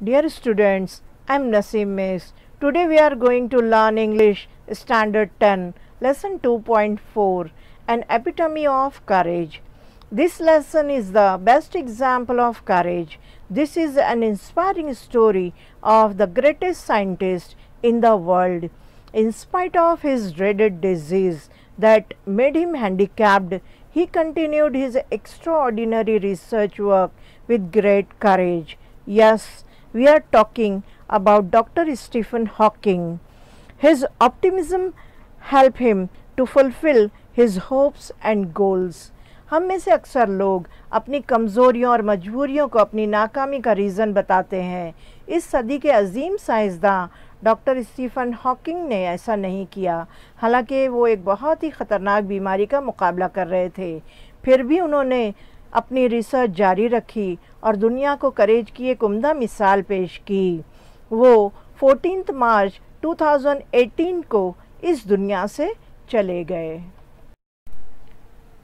Dear students, I am Naseem Miss. Today we are going to learn English Standard 10, Lesson 2.4, An Epitome of Courage. This lesson is the best example of courage. This is an inspiring story of the greatest scientist in the world. In spite of his dreaded disease that made him handicapped, he continued his extraordinary research work with great courage. Yes, we are talking about Dr. Stephen Hawking. His optimism helped him to fulfill his hopes and goals. हम में से अक्सर लोग अपनी कमज़ोरियों और मजबूरियों को अपनी नाकामी का रीज़न बताते हैं। इस सदी के अजीम साइंसदान डॉक्टर स्टीफन हॉकिंग ने ऐसा नहीं किया। हालांकि वो एक बहुत ही ख़तरनाक बीमारी का मुकाबला कर रहे थे, फिर भी उन्होंने अपनी रिसर्च जारी रखी और दुनिया को करेज की एक उम्दा मिसाल पेश की। वो 14 मार्च 2018 को इस दुनिया से चले गए।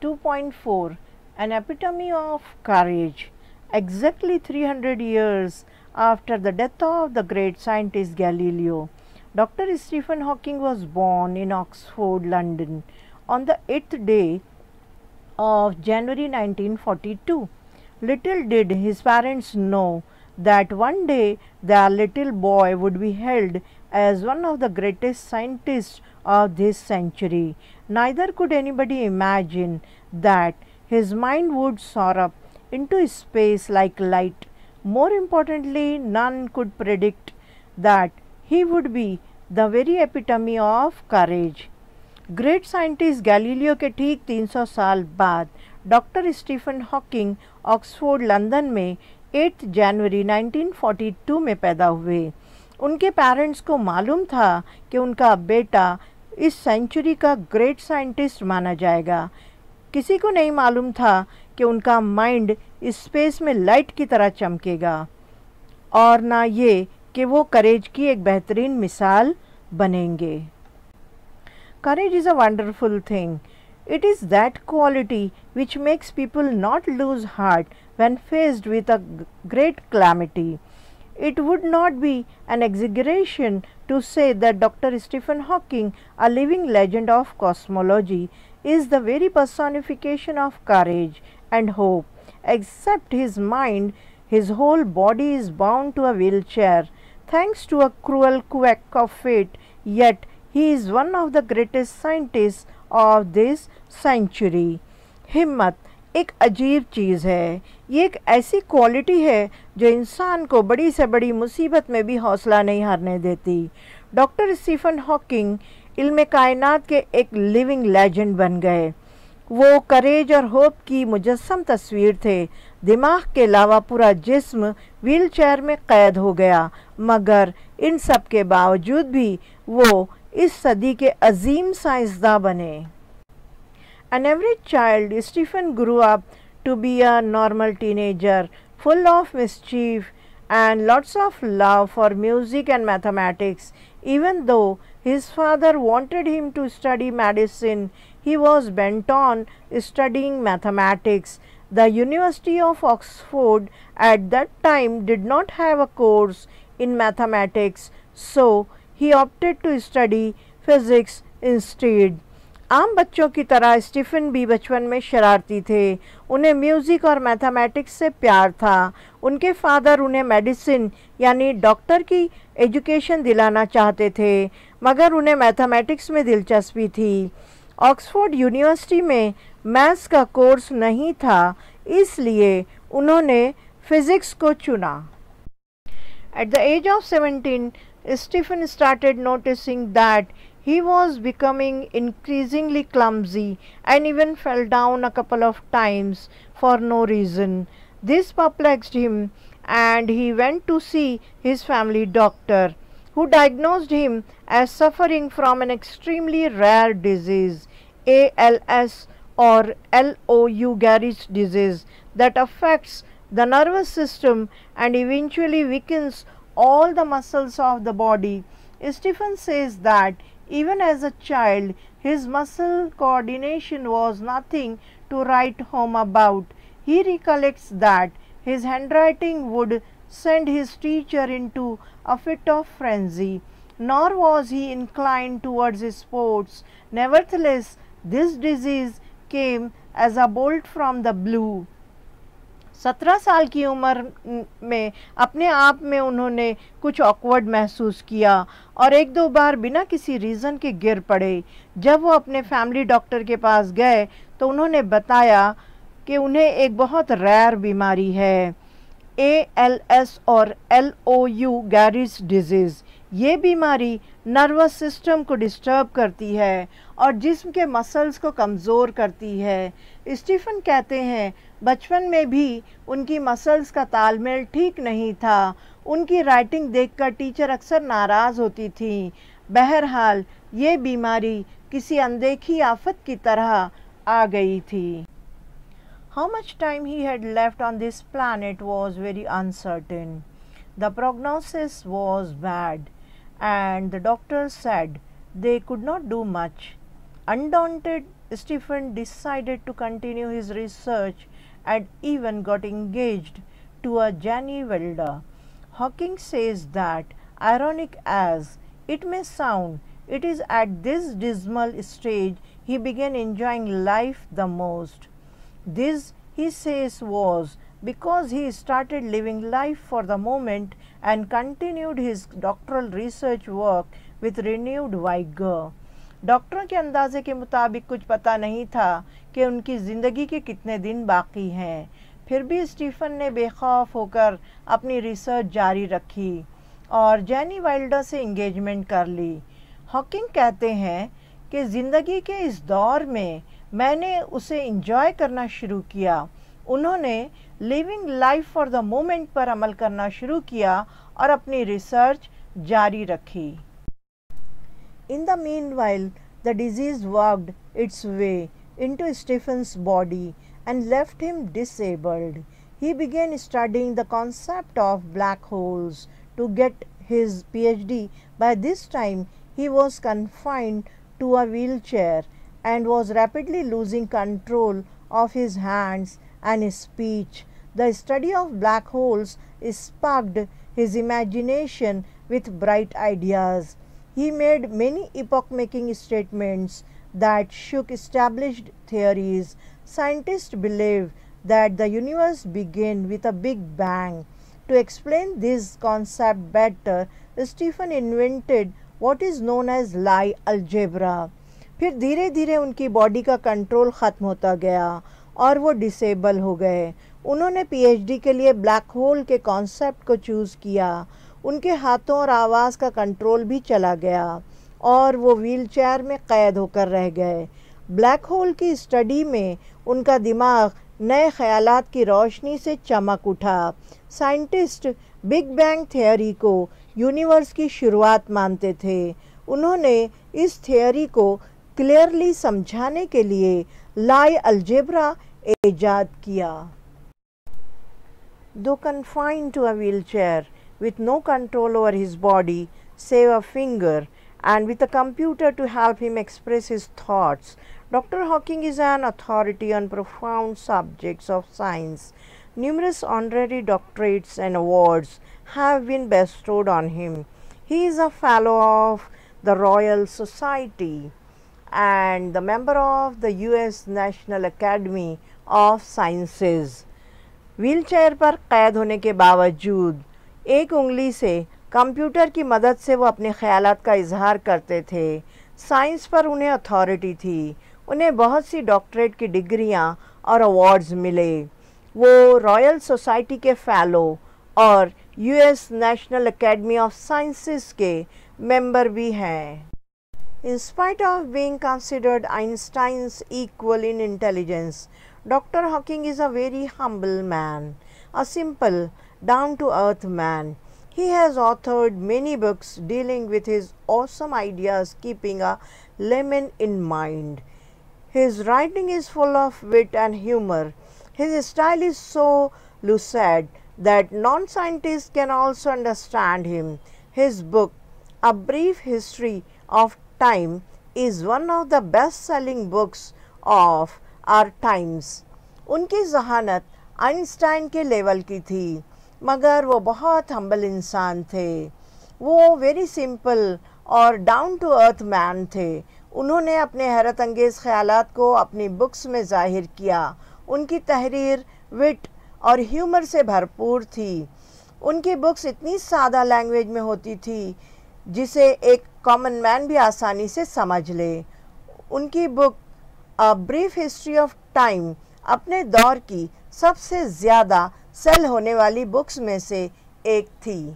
2.4 An Epitome of Courage. Exactly 300 years after the death of the great scientist Galileo, Dr. Stephen Hawking was born in Oxford, London on the 8th day of January 1942. Little did his parents know that one day their little boy would be hailed as one of the greatest scientists of this century. Neither could anybody imagine that his mind would soar up into space like light. More importantly, none could predict that he would be the very epitome of courage. Great scientist Galileo के ठीक 300 साल बाद doctor Stephen Hawking Oxford London में 8 जनवरी 1942 में पैदा हुए। उनके parents को मालूम था कि उनका बेटा इस सेंचुरी का ग्रेट साइंटिस्ट माना जाएगा। किसी को नहीं मालूम था कि उनका माइंड स्पेस में लाइट की तरह चमकेगा, और ना ये कि वो करेज की एक बेहतरीन मिसाल बनेंगे। Courage is a wonderful thing. It is that quality which makes people not lose heart when faced with a great calamity. It would not be an exaggeration to say that Dr. Stephen Hawking, a living legend of cosmology, is the very personification of courage and hope. Except his mind, his whole body is bound to a wheelchair, thanks to a cruel quirk of fate, yet he is one of the greatest scientists of this century. हिम्मत एक अजीब चीज़ है। ये एक ऐसी quality है जो इंसान को बड़ी से बड़ी मुसीबत में भी हौसला नहीं हारने देती। डॉक्टर स्टीफन हॉकिंग इल्म कायनात के एक लिविंग लेजेंड बन गए। वो करेज और होप की मुजस्सम तस्वीर थे। दिमाग के अलावा पूरा जिस्म व्हील चेयर में कैद हो गया, मगर इन सब के बावजूद भी वो इस सदी के अजीम साइंसदान बने। An average child, Stephen grew up to be a normal teenager, full of mischief and lots of love for music and mathematics. Even though his father wanted him to study medicine, he was bent on studying mathematics. The University of Oxford at that time did not have a course in mathematics, so he opted to study physics instead. आम बच्चों की तरह Stephen भी बचपन में शरारती थे। उन्हें म्यूज़िक और मैथमेटिक्स से प्यार था। उनके फादर उन्हें मेडिसिन यानी डॉक्टर की एजुकेशन दिलाना चाहते थे, मगर उन्हें मैथमेटिक्स में दिलचस्पी थी। ऑक्सफोर्ड यूनिवर्सिटी में मैथ्स का कोर्स नहीं था, इसलिए उन्होंने फिज़िक्स को चुना। At the age of 17, Stephen started noticing that he was becoming increasingly clumsy and even fell down a couple of times for no reason. This perplexed him, and he went to see his family doctor, who diagnosed him as suffering from an extremely rare disease, ALS or Lou Gehrig's disease, that affects the nervous system and eventually weakens all the muscles of the body. Stephen says that even as a child, his muscle coordination was nothing to write home about. He recollects that his handwriting would sent his teacher into a fit of frenzy, nor was he inclined towards sports. Nevertheless, this disease came as a bolt from the blue. 17 साल की उम्र में अपने आप में उन्होंने कुछ awkward महसूस किया और एक दो बार बिना किसी रीज़न के गिर पड़े। जब वो अपने फैमिली डॉक्टर के पास गए तो उन्होंने बताया कि उन्हें एक बहुत रेयर बीमारी है, ALS और LOU गैरिस डिजीज़। ये बीमारी नर्वस सिस्टम को डिस्टर्ब करती है और जिस्म के मसल्स को कमज़ोर करती है। स्टीफन कहते हैं बचपन में भी उनकी मसल्स का तालमेल ठीक नहीं था। उनकी राइटिंग देखकर टीचर अक्सर नाराज़ होती थी। बहरहाल ये बीमारी किसी अनदेखी आफत की तरह आ गई थी। How much time he had left on this planet was very uncertain. The prognosis was bad, and the doctors said they could not do much. Undaunted, Stephen decided to continue his research and even got engaged to a Jenny welder. Hawking says that, ironic as it may sound, it is at this dismal stage he began enjoying life the most. This, he says, was because he started living life for the moment and continued his doctoral research work with renewed vigor. डॉक्टरों के अंदाजे के मुताबिक कुछ पता नहीं था कि उनकी ज़िंदगी के कितने दिन बाकी हैं। फिर भी स्टीफन ने बेखौफ होकर अपनी रिसर्च जारी रखी और जेनी वाइल्डर से इंगेजमेंट कर ली। हॉकिंग कहते हैं कि ज़िंदगी के इस दौर में मैंने उसे इंजॉय करना शुरू किया। उन्होंने living life for the moment पर अमल करना शुरू किया और अपनी रिसर्च जारी रखी। In the meanwhile, the disease worked its way into Stephen's body and left him disabled. He began studying the concept of black holes to get his PhD. By this time, he was confined to a wheelchair and was rapidly losing control of his hands and his speech. The study of black holes sparked his imagination with bright ideas. He made many epoch-making statements that shook established theories. Scientists believe that the universe began with a big bang. To explain this concept better, Stephen invented what is known as Lie algebra. फिर धीरे धीरे उनकी body का control ख़त्म होता गया और वो डिसेबल हो गए। उन्होंने पीएचडी के लिए ब्लैक होल के कॉन्सेप्ट को चूज़ किया। उनके हाथों और आवाज़ का कंट्रोल भी चला गया और वो व्हीलचेयर में क़ैद होकर रह गए। ब्लैक होल की स्टडी में उनका दिमाग नए ख़यालात की रोशनी से चमक उठा। साइंटिस्ट बिग बैंग थियोरी को यूनिवर्स की शुरुआत मानते थे। उन्होंने इस थियोरी को क्लियरली समझाने के लिए लाई अलजेब्रा ईजाद किया। Though confined to a wheelchair with no control over his body save a finger and with a computer to help him express his thoughts, Dr. Hawking is an authority on profound subjects of science. Numerous honorary doctorates and awards have been bestowed on him. He is a fellow of the Royal Society and the member of the US National Academy of Sciences. Wheelchair पर कैद होने के बावजूद एक उंगली से computer की मदद से वो अपने ख़यालात का इजहार करते थे। साइंस पर उन्हें अथॉरिटी थी। उन्हें बहुत सी डॉक्टरेट की डिग्रियां और अवार्ड्स मिले। वो रॉयल सोसाइटी के फ़ेलो और US national academy of sciences के मेंबर भी हैं। In spite of being considered Einstein's equal in intelligence, Dr. Hawking is a very humble man, a simple, down-to-earth man. He has authored many books dealing with his awesome ideas, keeping a layman in mind. His writing is full of wit and humor. His style is so lucid that non-scientists can also understand him. His book, A Brief History of Time, is one of the best-selling books of our times. उनकी जहानत Einstein के level की थी। मगर वो बहुत humble इंसान थे। वो वेरी सिंपल और डाउन टू अर्थ मैन थे। उन्होंने अपने हैरत अंगेज़ ख़यालात को अपनी बुक्स में ज़ाहिर किया। उनकी तहरीर विट और ह्यूमर से भरपूर थी। उनकी बुक्स इतनी सादा लैंग्वेज में होती थी जिसे एक कॉमन मैन भी आसानी से समझ ले। उनकी book a brief history of time अपने दौर की सबसे ज़्यादा सेल होने वाली बुक्स में से एक थी।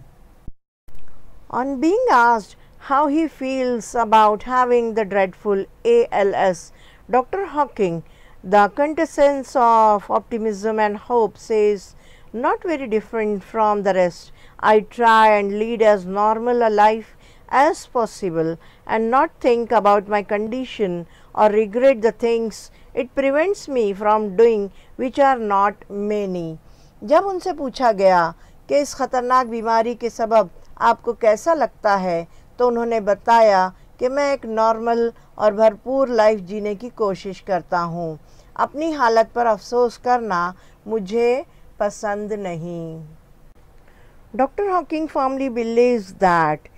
On being asked how he feels about having the dreadful ALS, Dr. Hawking, the quintessence of optimism and hope, says, "Not very different from the rest. I try and lead as normal a life as possible and not think about my condition or regret the things it prevents me from doing, which are not many." जब उनसे पूछा गया कि इस ख़तरनाक बीमारी के सबब आपको कैसा लगता है, तो उन्होंने बताया कि मैं एक नॉर्मल और भरपूर लाइफ जीने की कोशिश करता हूँ। अपनी हालत पर अफसोस करना मुझे पसंद नहीं। Dr. Hawking firmly believes that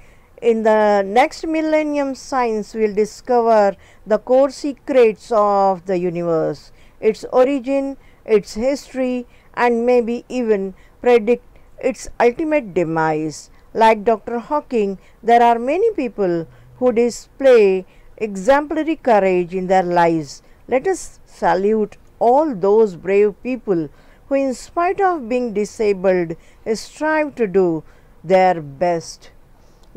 in the next millennium science will discover the core secrets of the universe, its origin, its history, and maybe even predict its ultimate demise. Like Dr. Hawking, there are many people who display exemplary courage in their lives. Let us salute all those brave people who, in spite of being disabled, strive to do their best.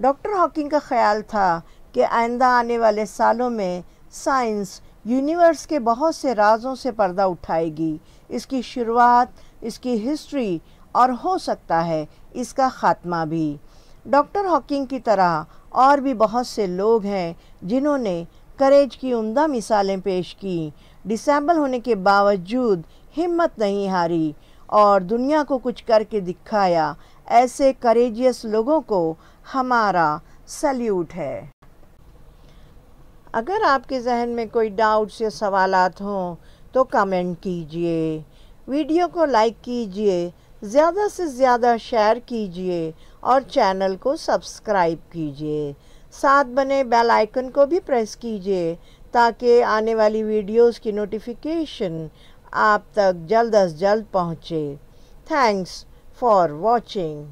Doctor Hawking का ख्याल था कि आइंदा आने वाले सालों में science universe के बहुत से राजों से पर्दा उठाएगी, इसकी शुरुआत, इसकी हिस्ट्री और हो सकता है इसका ख़ात्मा भी। डॉक्टर हॉकिंग की तरह और भी बहुत से लोग हैं जिन्होंने करेज की उम्दा मिसालें पेश की, डिसेबल होने के बावजूद हिम्मत नहीं हारी और दुनिया को कुछ करके दिखाया। ऐसे करेजियस लोगों को हमारा सल्यूट है। अगर आपके जहन में कोई डाउट्स या सवालात हों तो कमेंट कीजिए, वीडियो को लाइक कीजिए, ज़्यादा से ज़्यादा शेयर कीजिए और चैनल को सब्सक्राइब कीजिए। साथ बने बेल आइकन को भी प्रेस कीजिए ताकि आने वाली वीडियोस की नोटिफिकेशन आप तक जल्द अज जल्द पहुँचे। Thanks for watching.